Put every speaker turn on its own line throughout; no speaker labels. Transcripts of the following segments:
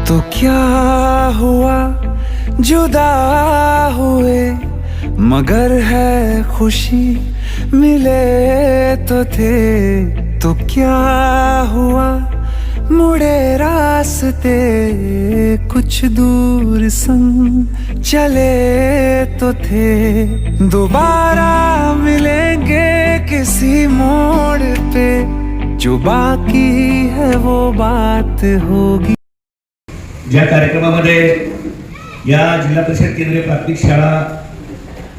तो क्या हुआ जुदा हुए, मगर है खुशी मिले तो थे। तो क्या हुआ मुड़े रास्ते, कुछ दूर संग चले तो थे। दोबारा मिलेंगे किसी मोड़ पे, जो बाकी है वो बात होगी।
ज्या कार्यक्रमामध्ये या जिल्हा परिषद केंद्रीय प्राथमिक शाळा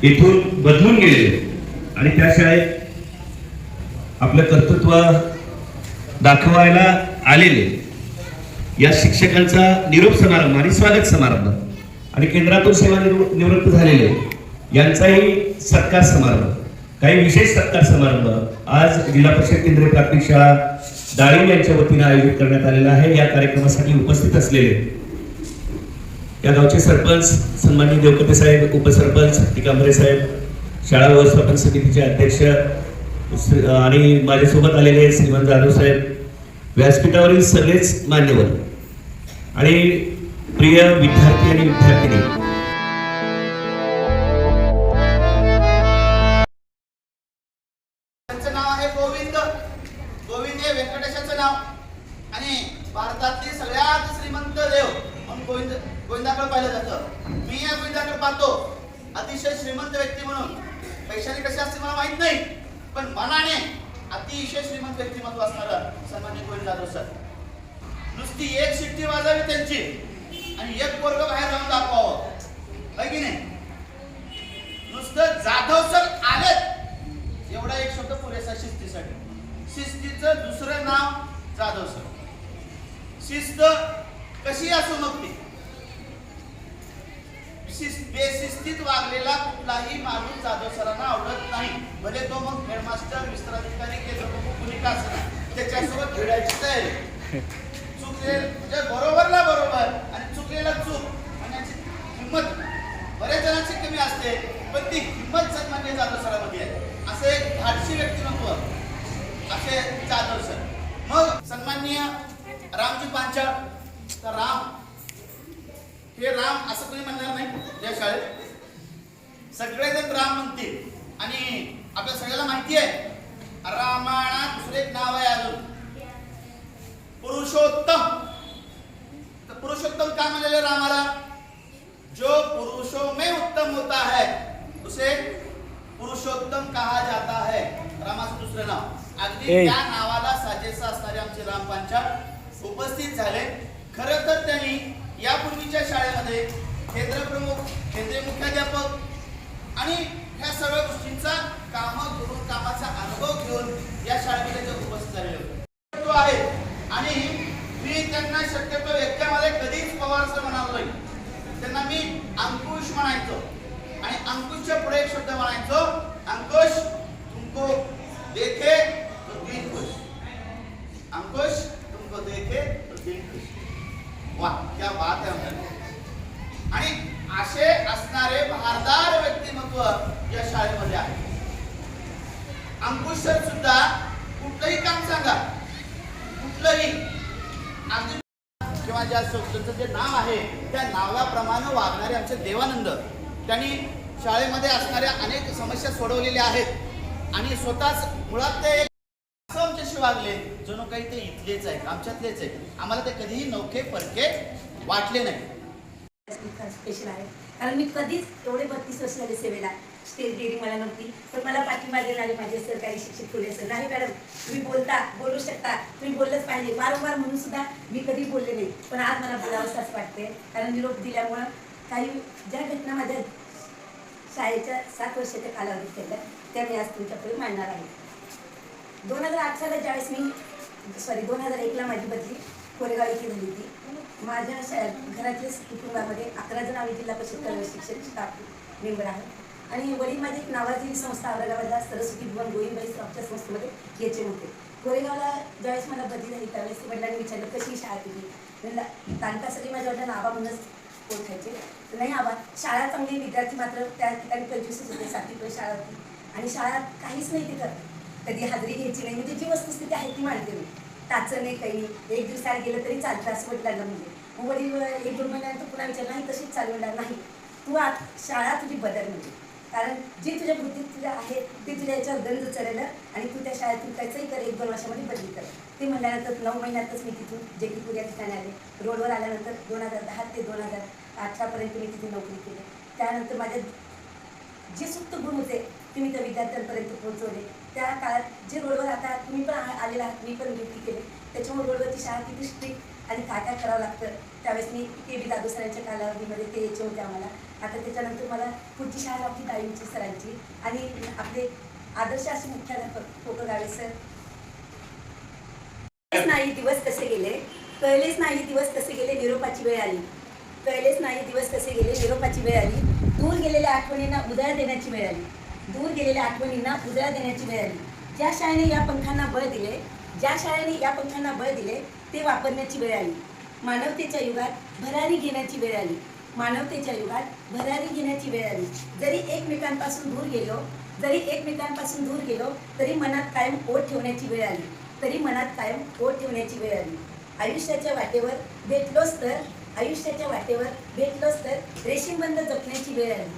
येथून बदलून गेले आणि त्या शाळेत आपलं कर्तृत्व दाखवायला आलेले या शिक्षकांचा निरोप समारंभ आणि स्वागत समारंभ आणि केंद्रातून सेवा निवृत्त झालेले यांचाही सत्कार समारंभ, काही विशेष सत्कार समारंभ आज जिल्हा परिषद केंद्रीय प्राथमिक शाळा दाळिंब यांच्या वतीने आयोजित करण्यात आलेला आहे। या कार्यक्रमासाठी उपस्थित असलेले या गावचे सरपंच सन्माननीय देवकते साहेब, उपसरपंच टिकांबरे साहेब, शाळा व्यवस्थापन समितीचे अध्यक्ष आणि माझ्यासोबत आलेले श्रीमंत जाधव साहेब, व्यासपीठावरील सगळेच मान्यवर आणि प्रिय विद्यार्थी आणि विद्यार्थिनी,
त्यांचं नाव आहे गोविंद। गोविंद हे व्यंकटेशाचं नाव आणि भारतातली सगळ्यात श्रीमंत देव म्हणून गोविंदाकडे पाहिलं जातं। मी या गोविंदाकडे पाहतो अतिशय श्रीमंत व्यक्ती म्हणून। पैशाने कसे असते मला माहित नाही, पण मनाने अतिशय श्रीमंत व्यक्तिमत्व असणारं सन्माननीय गोविंद जाधव सर। नुसती एक शिट्टी वाजावी त्यांची आणि एक पोरग बाहेर जाऊन दाखवावं, है की नाही? नुसतं जाधव सर आलेत एवढा एक शब्द पुरेसा शिस्तीसाठी। शिस्तीचं दुसरं नाव जाधव सर। शिस्त कशी असो मग ती, बेशिस्तीत वागलेला कुठलाही माणूस जाधव सरांना आवडत नाही। भले तो मग हेडमास्टर, विस्ताराधिकारी, केंद्रप्रमुख कुणी का असणार, त्याच्यासोबत भिडायची तयारी। चुकले म्हणजे बरोबरला बरोबर आणि चुकलेला चूक म्हणण्याची हिंमत बऱ्याच जणांची कमी असते, पण ती हिंमत सन्माननीय जाधव सरांमध्ये आहे। असे एक धाडसी व्यक्तिमत्व असे जाधव सर। मग सन्माननीय रामजी पांचाळ, तर राम हे राम असं कोणी म्हणणार नाही या शाळेत, सगळेजण राम म्हणतील। आणि आपल्या सगळ्याला माहिती आहे रामायणात दुसरे एक नाव आहे अजून, पुरुषोत्तम। तर पुरुषोत्तम का म्हणलेले रामाला? जो पुरुषों में उत्तम होता है उसे पुरुषोत्तम कहा जाता है, रामाचं दुसरं नाव। अगदी त्या नावाला साजेसं असणारे आमचे राम पांचाळ उपस्थित झाले। खरं तर त्यांनी यापूर्वीच्या शाळेमध्ये केंद्रप्रमुख, केंद्रीय मुख्याध्यापक आणि ह्या सर्व गोष्टींचा कामाचा अनुभव घेऊन या शाळेमध्ये ते उपस्थित झालेले होते तो आहे। आणि मी त्यांना शक्यतो एकट्यामध्ये कधीच पवार सर म्हणालो नाही, त्यांना मी अंकुश म्हणायचो आणि अंकुशच्या पुढे एक शब्द म्हणायचो, अंकुश तुमको देखे तो दिल खुश, अंकुश तुमको देखे तो दिल खुश। वाह क्या बात है। आणि असे असणारे भारदार व्यक्तिमत्व या शाळेमध्ये आहे। अंकुश सर सुद्धा कुठलंही काम सांगा, कुठलंही अगदी किंवा ज्या संस्थेचं जे नाव आहे त्या नावाप्रमाणे वागणारे आमचे देवानंद, त्यांनी शाळेमध्ये असणाऱ्या अनेक समस्या सोडवलेल्या आहेत आणि स्वतःच मुळात ते असं आमच्याशी वागले जणू काही ते इथलेच आहेत, आमच्यातलेच आहेत। आम्हाला ते कधीही नौखे परके वाटले नाही।
स्पेशल आहे कारण मी कधीच एवढे 32 वर्ष झाले सेवेला स्टेज डेअरिंग मला नव्हती, पण मला पाठिंबा देणारे माझे सरकारी शिक्षक फुले सर, नाही मॅडम तुम्ही बोलू शकता, तुम्ही बोललंच पाहिजे वारंवार म्हणून सुद्धा मी कधी बोलले नाही, पण आज मला बोलावंसं असं वाटते कारण निरोप दिल्यामुळं काही ज्या घटना माझ्या शाळेच्या 7 वर्षाच्या कालावधीत घडल्या त्या मी आज तुमच्यापुढे मांडणार आहे। 2018ला ज्यावेळेस 2001ला माझी बदली कोरेगाव येथे झाली होती। माझ्या घरातल्या कुटुंबामध्ये 11 जण आम्ही जिल्हा परिषद शिक्षक स्टाफ मेंबर आहोत आणि वडील माझी एक नावाजलेली संस्था औरंगाबादला सरस्वती भुवन गोविंदबाई आमच्या संस्थेमध्ये याचे होते। कोरेगावला ज्यावेळेस मला बदली झाली त्यावेळेस वडिलांनी विचारलं कशी शाळा तुझी, म्हणलं तांतासाठी माझ्या वडिलांना आबा म्हणूनच ओळखायचे, तर नाही आबा शाळा चांगली, विद्यार्थी मात्र त्या ठिकाणी 25 होते, 7वीपर्यंत शाळा होती आणि शाळा काहीच नाही तिथं, कधी हाजरी घ्यायची नाही, म्हणजे जी वस्तुस्थिती आहे ती मांडते मी, टाचं नाही काही नाही, एक दिवसाला गेलं तरी चालतं असं वडिलांना म्हणजे मग वडील 1-2 महिन्यानंतर पुन्हा विचारलं, नाही तशीच चालवणार नाही, तू शाळा तुझी बदल म्हणजे, कारण जे तुझ्या बुद्धीत तुझ्या आहे ते तुझ्या याच्यावर गंज चढलं आणि तू त्या शाळेतून काहीचंही कर, 1-2 वर्षामध्ये बदली कर. ते म्हणल्यानंतर 9 महिन्यातच मी तिथून जेकीपूर या ठिकाणी आले. रोडवर आल्यानंतर 2010 ते 2018पर्यंत मी तिथे नोकरी केली. त्यानंतर माझ्या जे सुप्त गुण होते ते मी त्या विद्यार्थ्यांपर्यंत पोहोचवले. त्या काळात जे रोडवर आता तुम्ही पण आलेला आहात, मी पण ड्युटी केले, त्याच्यामुळे रोडवरची शाळा किती स्ट्रिक्ट आणि काय काय करावं लागतं त्यावेळेस मी के दादू सरांच्या कालावधीमध्ये ते यायचे होते आम्हाला. आता त्याच्यानंतर मला पुढची शाळा लागली ताईंची सरांची आणि आपले आदर्श असे मुख्याध्यापक कोकण गावे सर. नाही दिवस कसे गेले कळलेच नाही, दिवस कसे गेले, निरोपाची वेळ आली. कळलेच नाही दिवस कसे गेले, निरोपाची वेळ आली. दूर गेलेल्या आठवणींना उजाळा देण्याची वेळ आली. दूर गेलेल्या आठवणींना उजाळा देण्याची वेळ आली. ज्या शाळेने या पंखांना बळ दिले, ज्या शाळेने या पंखांना बळ दिले ते वापरण्याची वेळ आली. मानवतेच्या युगात भरारी घेण्याची वेळ आली. मानवतेच्या युगात भरारी घेण्याची वेळ आली. जरी एकमेकांपासून दूर गेलो, जरी एकमेकांपासून दूर गेलो तरी मनात कायम ओढ ठेवण्याची वेळ आली. तरी मनात कायम ओढ ठेवण्याची वेळ आली. आयुष्याच्या वाटेवर भेटलोच तर, आयुष्याच्या वाटेवर भेटलोच तर रेशीमबंध जपण्याची वेळ आली.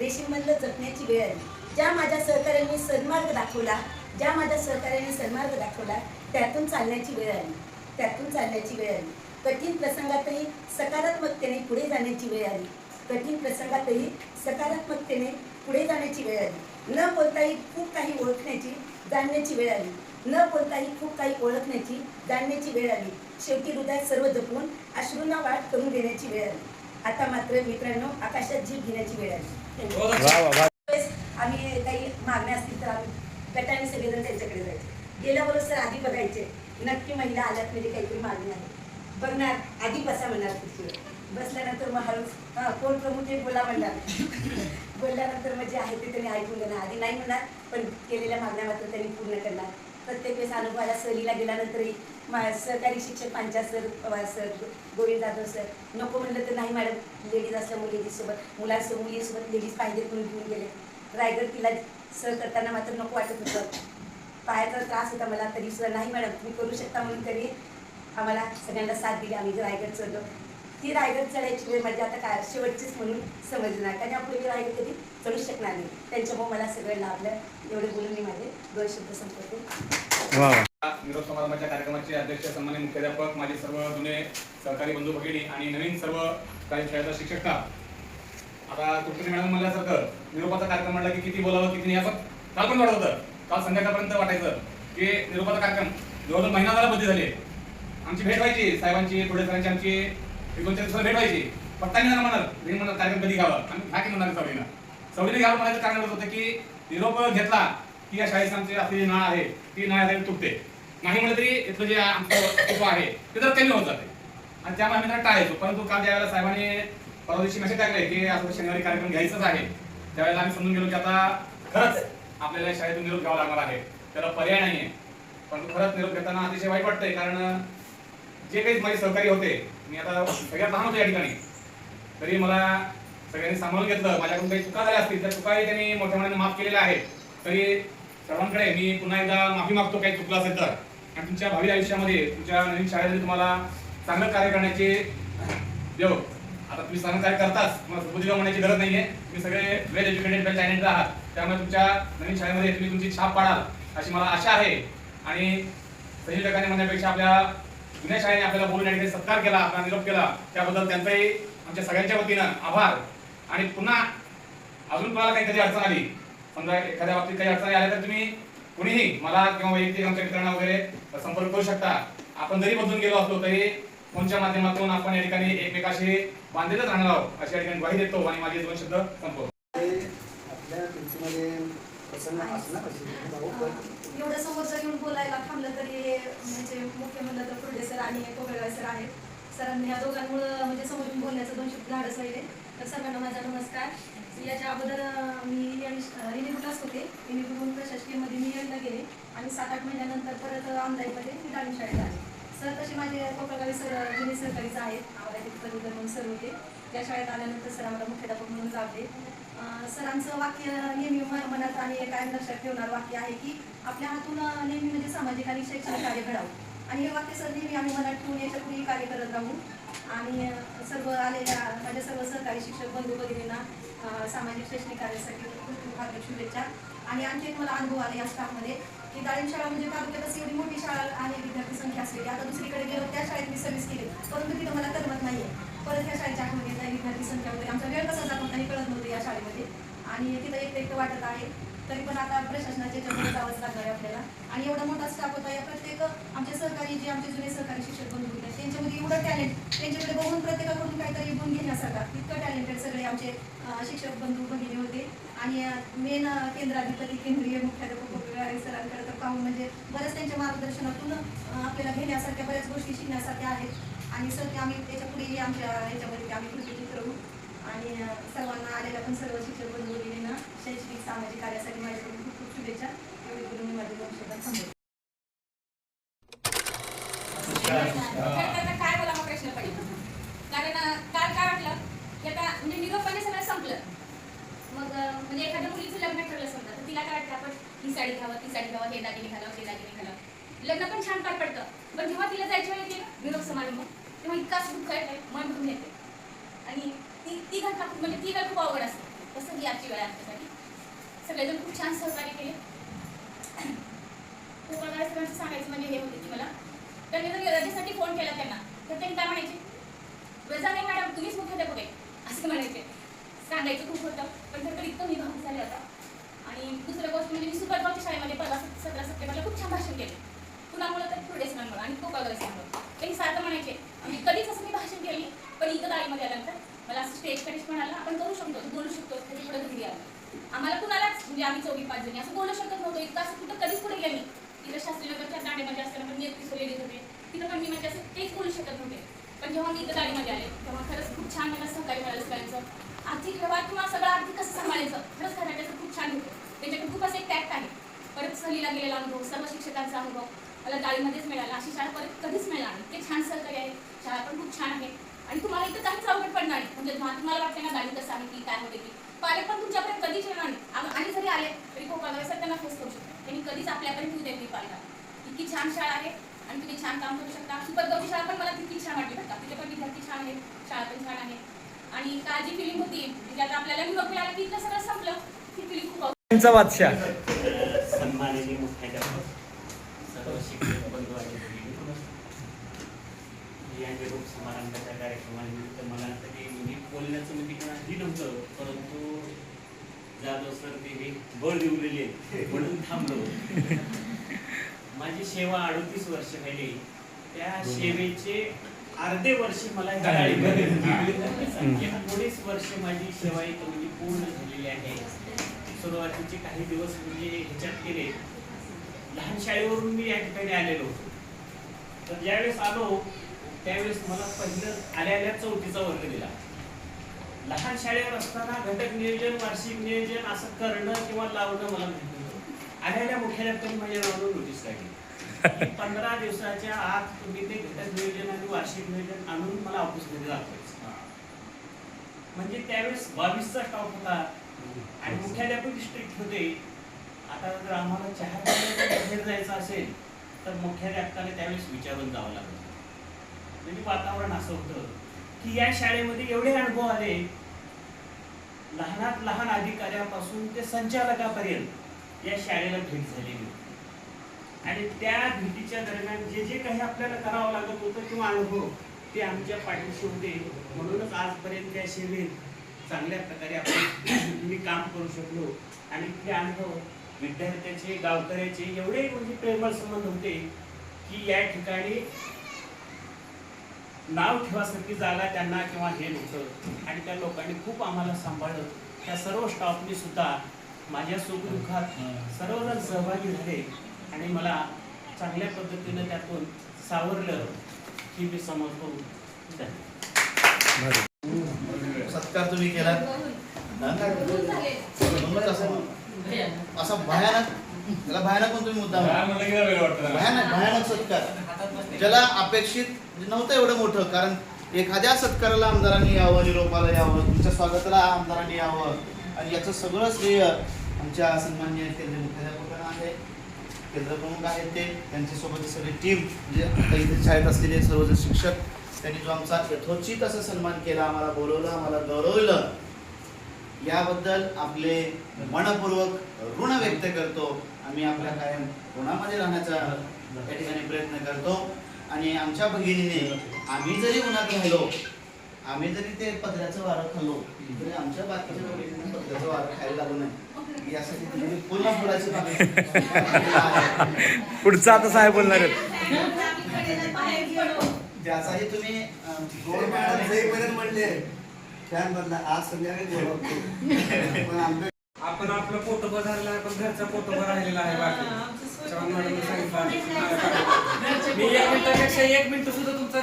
रेशीमबंध जपण्याची वेळ आली. ज्या माझ्या सहकार्याने सन्मार्ग दाखवला, ज्या माझ्या सहकार्याने सन्मार्ग दाखवला त्यातून चालण्याची वेळ आली. त्यातून चालण्याची वेळ आली. कठीण प्रसंगातही सकारात्मकतेने पुढे जाण्याची वेळ आली. कठीण प्रसंगातही सकारात्मकतेने पुढे जाण्याची वेळ आली. न बोलताही खूप काही ओळखण्याची जाणण्याची वेळ आली. न बोलताही खूप काही ओळखण्याची जाणण्याची वेळ आली. शेवटी हृदयात सर्व जपून अश्रूंना वाट करून देण्याची वेळ आली. आता मात्र मित्रांनो आकाशात जीव घेण्याची वेळ आली. आम्ही काही मागण्या असतील तर आम्ही गटाने सगळेजण त्यांच्याकडे जायचे. गेल्याबरोबर सर आधी बघायचे नक्की महिला आल्यात म्हणजे काहीतरी मागणी आहे, बघणार आधी बसा म्हणणार खुर्चीवर. बसल्यानंतर मग हळूच कोण प्रमुख हे बोला म्हणणार. बोलल्यानंतर मग जे आहे ते त्यांनी ऐकून घेणार. आधी नाही म्हणणार पण केलेल्या मागण्या मात्र त्यांनी पूर्ण करणार. प्रत्येक वेळेस अनुभवाला सहलीला गेल्यानंतरही सहकारी शिक्षक Pancha sir, Pawar sir, Govind Jadhav sir नको म्हणलं तर नाही मॅडम, लेडीज असल्यामुळे लेडीजसोबत मुलींसोबत लेडीज पाहिजेत म्हणून घेऊन गेले. रायगड किल्ला सर करताना मात्र नको वाटत होतं, पायाचा त्रास होता मला, तरी सुद्धा नाही मॅडम तुम्ही करू शकता म्हणून तरी आम्हाला सगळ्यांना साथ दिली. आम्ही रायगड चढलो. ती रायगड चढायची वेळ म्हणजे आता काय शेवटचीच म्हणून समजणार, कारण यापुढे मी रायगड कधी चढू शकणार नाही. त्यांच्यामुळे मला सगळं लाभलं. एवढे बोलून मी माझे 2 शब्द संपवते.
निरोप समारंभाच्या कार्यक्रमाचे अध्यक्ष सन्माननीय मुख्याध्यापक, माझे सर्व जुने सहकारी बंधू भगिनी आणि नवीन सर्व कार्यशाळेचा शिक्षक का. आता तुमच्या मॅडम म्हणल्यासारखं निरोपाचा कार्यक्रम म्हटलं की किती बोलावं किती नाही असं काल पण वाटत होतं. काल संध्याकाळपर्यंत वाटायचं की निरोपाचा कार्यक्रम जवळजवळ महिना झाला बदली झाली. आमची भेट व्हायची साहेबांची, पुढे सरांची, आमची 2-4 दिवसाला भेट व्हायची. पत्ता नाही म्हणणार कार्यक्रम कधी घ्यावा, आम्ही घ्या की म्हणणार सवडीने घ्यावं म्हणायचं कारण होतं की निरोप घेतला की या शाळेची आमची आपली नाळ आहे ती नाळ तुटते. नाही म्हणलं तरी इथलं जे आमचं कुटुंब आहे ते जर कमी होत जाते आणि त्यामुळे आम्ही त्याला टाळायचो. परंतु काल ज्यावेळेला साहेबांनी परवा दिवशी मेसेज टाकले की असं शनिवारी कार्यक्रम घ्यायचाच आहे, त्यावेळेला आम्ही समजून गेलो की आता खरंच आपल्याला शाळेतून निरोप घ्यावा लागणार आहे, त्याला पर्याय नाही आहे. परंतु खरंच निरोप घेताना अतिशय वाईट वाटतंय, कारण जे काही माझे सहकारी होते, मी आता सगळ्यात लहान होतो या ठिकाणी, तरी मला सगळ्यांनी सांभाळून घेतलं. माझ्याकडून काही चुका झाल्या असतील त्या चुकाही त्यांनी मोठ्या मनाने माफ केलेल्या आहेत. तरी सर्वांकडे मी पुन्हा एकदा माफी मागतो काही चुकलं असेल तर. आणि तुमच्या भावी आयुष्यामध्ये तुमच्या नवीन शाळेमध्ये तुम्हाला चांगलं कार्य करण्याचे देव. आता तुम्ही चांगलं कार्य करताच, तुम्हाला सुबुद्धीला म्हणण्याची गरज नाहीये. तुम्ही सगळे वेल एज्युकेटेड वेल टॅलेंटेड आहात, त्यामुळे तुमच्या नवीन शाळेमध्ये तुम्ही तुमची छाप पाडाल अशी मला आशा आहे. आणि संयोजकांनी म्हणण्यापेक्षा आपल्या जुन्या शाळेने आपल्याला बोलून या ठिकाणी सत्कार केला, आपला निरोप केला, त्याबद्दल त्यांचाही आमच्या सगळ्यांच्या वतीनं आभार. आणि पुन्हा अजून तुम्हाला काही कधी अडचण आली, समजा एखाद्या बाबतीत काही अडचणी आल्या तर तुम्ही कुणीही मला किंवा वैयक्तिक आमच्या मित्रांना वगैरे संपर्क करू शकता. आपण जरी बदलून गेलो असलो तरी फोनच्या माध्यमातून आपण या ठिकाणी एकमेकाशी बांधलेलंच राहणार आहोत अशा ठिकाणी ग्वाही देतो आणि माझे 2 शब्द संपवतो.
आपल्या तुमच्यामध्ये प्रसन्न असणार
एवढं समोरचं घेऊन बोलायला थांबलं तरी म्हणजे मुख्य म्हणलं तर फुर्डे सर आणि कोगळगाव सर आहेत. सरांनी या दोघांमुळं म्हणजे समोरून बोलण्याचं 2 शब्द धाडस राहिले. तर सर्वांना माझा नमस्कार. याच्या अगोदर मी इनिकुटास होते, इनिकुटून प्रशासकीयमध्ये मी येऊन गेले आणि 7-8 महिन्यानंतर परत आमदारीमध्ये मी डाळिंब शाळेत आले. सर तसे माझे कोकळगावी सर जुने सहकारीच आहेत. आम्हाला तिथे पदवीधर म्हणून सर होते. त्या शाळेत आल्यानंतर सर आम्हाला मुख्याध्यापक म्हणून लाभले. सरांचं वाक्य नेहमी मनात आणि कायम लक्षात ठेवणार वाक्य आहे की आपल्या हातून नेहमी म्हणजे सामाजिक आणि शैक्षणिक कार्य घडावं. आणि हे वाक्य सर नेहमी आम्ही मनात ठेवून याच्या पुढेही कार्य करत राहू. आणि सर्व आलेल्या माझ्या सर्व सहकारी शिक्षक बंधू भगिनींना सामाजिक शैक्षणिक कार्यासाठी खूप खूप हार्दिक शुभेच्छा. आणि आणखी एक मला अनुभव आला या स्टाफमध्ये की दाळिंब शाळा म्हणजे तालुक्यात अशी एवढी मोठी शाळा आणि विद्यार्थी संख्या असलेली. आता दुसरीकडे गेलो त्या शाळेत मी सर्व्हिस केली, परंतु तिथं मला करमत नाही आहे. परत या शाळेच्या आठवण येत नाही, विद्यार्थी संख्या वगैरे आमचा वेळ कसा जात होता हे कळत नव्हतं या शाळेमध्ये. आणि तिथं एकटं वाटत आहे, तरी पण आता प्रशासनाच्या याच्यामध्ये जावंच लागणार आहे आपल्याला. आणि एवढा मोठा स्टाफ होता, या प्रत्येक आमचे सहकारी जे आमचे जुने सहकारी शिक्षक बंधू होते त्यांच्यामध्ये एवढं टॅलेंट, त्यांच्याकडे बघून प्रत्येकाकडून काहीतरी गुण घेण्यासारखा इतकं टॅलेंटेड सगळे आमचे शिक्षक बंधू भगिनी होते. आणि मेन केंद्राधिपती केंद्रीय मुख्याध्यापक सरांकडे तर पाहून म्हणजे बऱ्याच त्यांच्या मार्गदर्शनातून आपल्याला घेण्यासारख्या बऱ्याच गोष्टी शिकण्यासारख्या आहेत. आणि सर आम्ही त्याच्या पुढेही आमच्या ह्याच्यामध्ये आम्ही कृती करू. आणि सर्वांना आलेल्या पण सर्व शिक्षक बंधू भगिनींना शैक्षणिक सामाजिक कार्यासाठी माझ्याकडून खूप खूप शुभेच्छा. एवढी करून मी माझे 2 शब्द थांबवते.
काय बोला हा प्रश्न पडेल, कारण काल काय वाटलं की आता म्हणजे निरोपाने सगळं संपलं. मग म्हणजे एखाद्या मुलीचं लग्न ठरलं समजा, तर तिला काय वाटतं आपण ही साडी घ्यावं, ती साडी घ्यावं, हे दागिने घालावं, ते दागिने घालावं. लग्न पण छान पार पडतं, पण जेव्हा तिला जायची वेळ येते ना निरोप समारंभ, तेव्हा इतकाच दुःख येते, मन भरून येते. आणि ती घटना म्हणजे ती घटना खूप अवघड असते. तसं ही आजची वेळ आमच्यासाठी सगळेजण खूप छान सहकार्य केले. खूप सगळ्यांचं सांगायचं म्हणजे हे होते की मला त्यांनी जर रजेसाठी फोन केला त्यांना, तर त्यांनी काय म्हणायचे, रजा नाही मॅडम तुम्हीच मुख्याध्यापक आहे असं म्हणायचे. सांगायचं खूप होतं, पण तर इतकं मी भावूक झाले होता. आणि दुसरं गोष्ट म्हणजे मी सुपरगावच्या शाळेमध्ये 17 सप्टेंबरला खूप छान भाषण केले, कुणामुळे तर पुढे सणांमुळे आणि खूप वगैरे सांगतो. त्यांनी सारखं म्हणायचे, म्हणजे कधीच असं मी भाषण केलं नाही, पण इथं दाळीमध्ये आल्यानंतर मला असं स्टेज कधीच म्हणाला आपण करू शकतो, बोलू शकतो, त्याच्या पुढे घरी आलं. आम्हाला कुणालाच म्हणजे आम्ही 4-5 जणी असं बोलू शकत नव्हतो, इतकं असं कुठं कधीच पुढे गेले. तिथं शास्त्रीनगरच्या दांडेमध्ये असताना पण मी एकटीच लेडीज होते, तिथं पण मी म्हणजे असं तेच बोलू शकत नव्हते. पण जेव्हा मी इथं दाळीमध्ये आले तेव्हा खरंच खूप छान मला सहकार्य मिळालं सगळ्यांचं. आर्थिक व्यवहार किंवा सगळं आर्थिक कसं सांभाळायचं खरंच करायचं खूप छान होतं. त्याच्याकडे खूप असं एक टॅक्ट आहे. परत सहलीला गेलेला अनुभव, सर्व शिक्षकांचा अनुभव मला दाळीमध्येच मिळाला. अशी शाळा परत कधीच मिळणार नाही. ते छान सहकार्य आहे, शाळा पण खूप छान आहे. आणि तुम्हाला इथं काहीच अवघड पडणार नाही. म्हणजे तुम्हाला वाटतं ना दाळी कसं आहे की काय होते की पालक पण तुमच्यापर्यंत कधीच येणार नाही. आणि जरी आले तरी कोकणाला सर त्यांना फेस करू शकतो. त्यांनी कधीच आपल्यापर्यंत येऊ देत नाही पालकाला. इतकी छान शाळा आहे आणि तुम्ही छान काम करू शकता. सुपरगावची शाळा पण मला तितकी छान वाटली बरं का. तिथे पण विद्यार्थी छान आहेत, शाळा पण छान आहे. आणि काळजी फिलिंग होती म्हणजे आता आपल्याला निरोप मिळाला की इथलं सगळं संपलं ती फिलिंग खूप
सन्माननीय मुख्याध्यापक, सर्व शिक्षक बंधू आणि भगिनी, या निरोप समारंभाच्या कार्यक्रमानिमित्त मला तरी बोलण्याचं म्हणजे काही नव्हतं, परंतु जाधव सर ते बळ देऊलेले म्हणून थांबलो. माझी सेवा 38 वर्ष झाली. त्या सेवेचे अर्धे वर्ष मला 19 वर्ष माझी सेवा इथं म्हणजे पूर्ण झालेली आहे. सुरुवातीचे काही दिवस म्हणजे ह्याच्यात केले. लहान शाळेवरून मी या ठिकाणी आलेलो होतो. तर ज्यावेळेस आलो त्यावेळेस मला पहिलं आल्या 4थीचा वर्ग दिला. लहान शाळेवर असताना घटक नियोजन, वार्षिक नियोजन असं करणं किंवा लावणं मला माहिती नव्हतं. आल्या मुख्याध्यापकांनी माझ्या नावावर नोटीस काढली. 15 दिवसाच्या आत तुम्ही ते घटक नियोजन आणि वार्षिक नियोजन आणून मला ऑफिसमध्ये दाखवायचं. म्हणजे त्यावेळेस 22चा स्टॉप होता आणि मुख्याध्यापक स्ट्रिक्ट होते. आता जर आम्हाला चहा बाहेर जायचं असेल तर मुख्याध्यापकाला त्यावेळेस विचारून जावं लागलं. म्हणजे वातावरण असं होतं की या शाळेमध्ये एवढे अनुभव आले, लहानात लहान अधिकाऱ्यापासून ते संचालकापर्यंत या शाळेला भेट झालेली. आणि त्या भेटीच्या दरम्यान जे जे काही आपल्याला करावं लागत होतं किंवा अनुभव ते आमच्या पाठीशी होते. म्हणूनच आजपर्यंत या सेवेत चांगल्या प्रकारे आपण काम करू शकलो. आणि ते अनुभव विद्यार्थ्याचे, गावकऱ्याचे एवढे म्हणजे प्रेमळ संबंध होते की या ठिकाणी नाव ठेवासारखी जागा त्यांना किंवा हे नव्हतं. आणि त्या लोकांनी खूप आम्हाला सांभाळलं. त्या सर्व स्टाफने सुद्धा माझ्या सुखदुःखात सर्वजण सहभागी झाले आणि मला चांगल्या पद्धतीनं त्यातून सावरलं ही मी समजतो.
सत्कार तुम्ही केला असा भयानक, त्याला भयानक पण तुम्ही मुद्दा भयानक सत्कार ज्याला अपेक्षित नव्हतं एवढं मोठं. कारण एखाद्या सत्काराला आमदारांनी यावं, निरोपाला यावं, तुमच्या स्वागताला आमदारांनी यावं आणि याचं सगळं श्रेय आमच्या सन्माननीय केंद्रीय मुख्याध्यापकांना आहे. केंद्र प्रमुख आहेत ते, त्यांच्यासोबत सगळी टीम म्हणजे आता इथे शाळेत असलेले सर्वजण शिक्षक त्यांनी जो आमचा यथोचित असा सन्मान केला, आम्हाला बोलवलं, आम्हाला गौरवलं, याबद्दल आपले मनपूर्वक ऋण व्यक्त करतो. आम्ही आपल्या कायम ऋणामध्ये राहण्याचा या ठिकाणी प्रयत्न करतो. आणि आमच्या भगिनीने आम्ही जरी उन्हात राहिलो, आम्ही जरी ते पत्र्याचं वारं खाल्लो, तरी आमच्या बाकीच्या भगिनींना पत्र्याचं वारं खायला लागू नये यासाठी तुम्ही पुन्हा फुलाची
पुढचा आता साहेब बोलणार आहेत.
ज्याचाही तुम्ही
गोड मॅडम जाईपर्यंत म्हणले फॅन बदला, आज संध्याकाळी बोलवतो. पण आमच्या
आपण आपलं फोटो बदलला, पण घरचा फोटो राहिलेला आहे. बाकी चव्हाण मॅडमने सांगितलं मी 1 मिनिटापेक्षा 1 मिनिट सुद्धा तुमचा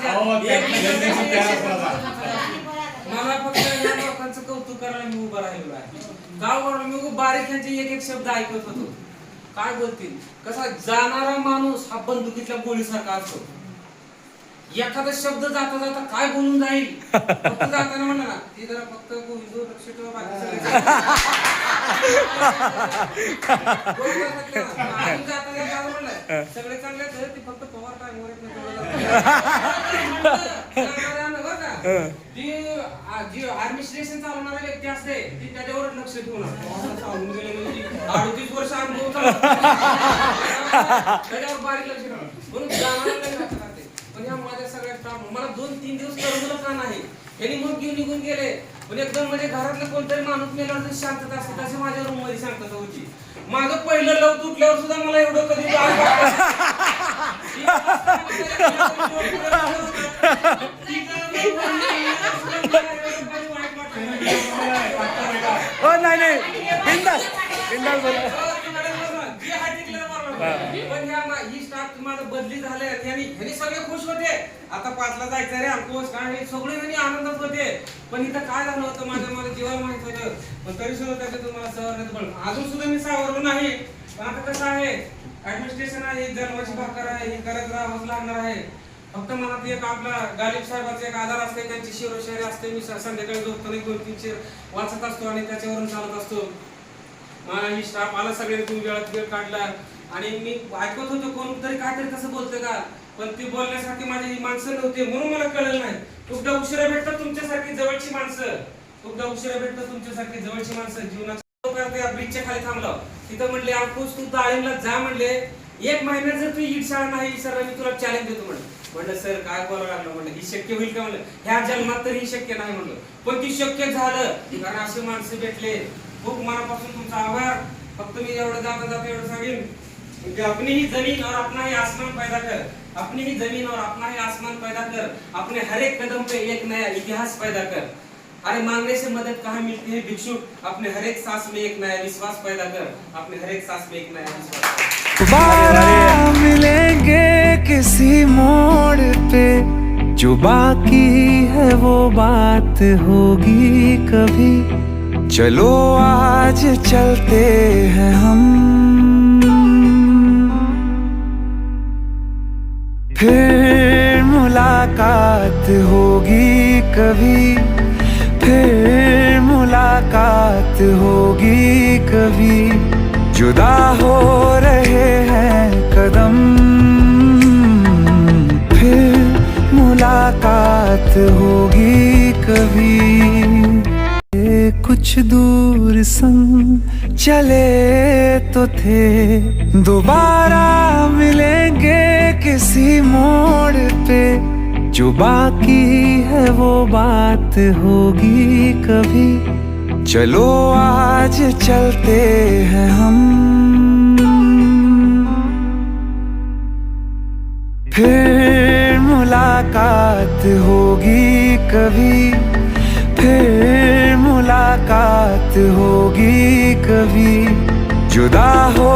मला फक्त या लोकांचं कौतुक करायला मी उभं राहिलेलो आहे. गाववर मी बारीक यांचे एक शब्द ऐकत होतो. काय बोलतील, कसा जाणारा माणूस हा बंदुकीतल्या गोळीसारखा असतो. एखादा शब्द जाता जाता काय बोलून जाईल, फक्त जाताना म्हणलं ना ती जरा फक्त गोविंद लक्ष ठेवा, बाकी सगळे चांगले ती फक्त पवार टाइमवर जी ऍडमिनिस्ट्रेशन चालवणारा व्यक्ती असते ती त्याच्यावर लक्ष ठेवणार. 38 वर्ष अनुभव त्याच्यावर बारीक लक्ष ठेवणार म्हणून जाणार. पण या माझ्या सगळ्या स्टाफ मला 2-3 दिवस करमलं का नाही, यांनी मग घेऊन निघून गेले. पण एकदम म्हणजे घरातलं कोणतरी माणूस मेल्यावर शांतता असते तशी माझ्या रूम मध्ये शांतता होती. माझं पहिलं लव तुटल्यावर सुद्धा मला एवढं कधी
नाही बिंदास बिंदास बोला.
पण ही स्टाफ माझं बदली झाले, ह्यांनी सगळे खुश होते. आता 5ला जायचं रे अंकुश काय, सगळे ह्यांनी आनंदात होते. पण इथं काय झालं होतं माझ्या जीवाला माहित होतं, पण तरी सुद्धा त्याच्यातून मला सावरण्यात पण अजून सुद्धा मी सावरलो नाही. पण आता कसं आहे, ऍडमिनिस्ट्रेशन आहे, जन्माची भाकर आहे, हे करत राहावंच लागणार आहे. फक्त मनात एक आपला गालिब साहेबांचा एक आधार असते, त्यांची शिरोशायरी असते. मी संध्याकाळी झोपताना 2-3 शेर वाचत असतो आणि त्याच्यावरून चालत असतो. ही स्टाफ आला, सगळ्यांनी तुम्ही वेळात वेळ काढला आणि मी ऐकत होतो कोणतरी काहीतरी तसं बोलतोय का, पण ती बोलण्यासारखी माझी ही माणसं नव्हती म्हणून मला कळलं नाही. खूपदा उशिरा भेटतात तुमच्यासारखी जवळची माणसं, खूपदा उशिरा भेटतात तुमच्यासारखी जवळची माणसं. जीवनाच्या ब्रिजच्या खाली थांबलो, तिथं म्हणले अंकुश तू ताळीमला जा, म्हणले 1 महिन्यात जर तू ईट शाळा नाही सर मी तुला चॅलेंज देतो म्हणलं सर काय बोलावं लागलं, म्हणलं ही शक्य होईल का, म्हणलं ह्या जन्मात तरी शक्य नाही म्हणलं. पण ती शक्य झालं कारण असे माणसं भेटले. खूप मनापासून तुमचा आभार. फक्त मी एवढं जाता जाता एवढं सांगेन कि अपनी ही जमीन और अपना ही आसमान पैदा कर, अपनी ही जमीन और अपना ही आसमान पैदा कर, अपने हर एक कदम पे एक नया इतिहास पैदा कर. अरे मांगने से मदद कहाँ मिलती है भिक्षुक, अपने हर एक सांस में एक नया विश्वास पैदा कर, अपने हर एक सांस में एक नया विश्वास.
दोबारा मिलेंगे किसी मोड़ पे, जो बाकी है वो बात होगी कभी. चलो आज चलते हैं हम, फिर मुलाकात होगी कभी, फिर मुलाकात होगी कभी. जुदा हो रहे हैं कदम, फिर मुलाकात होगी कभी. कुछ दूर संग चले तो थे, दोबारा मिलेंगे किसी मोड़ पे, जो बाकी है वो बात होगी कभी. चलो आज चलते हैं हम, फिर मुलाकात होगी कभी, फिर मुलाकात होगी कभी. जुदा हो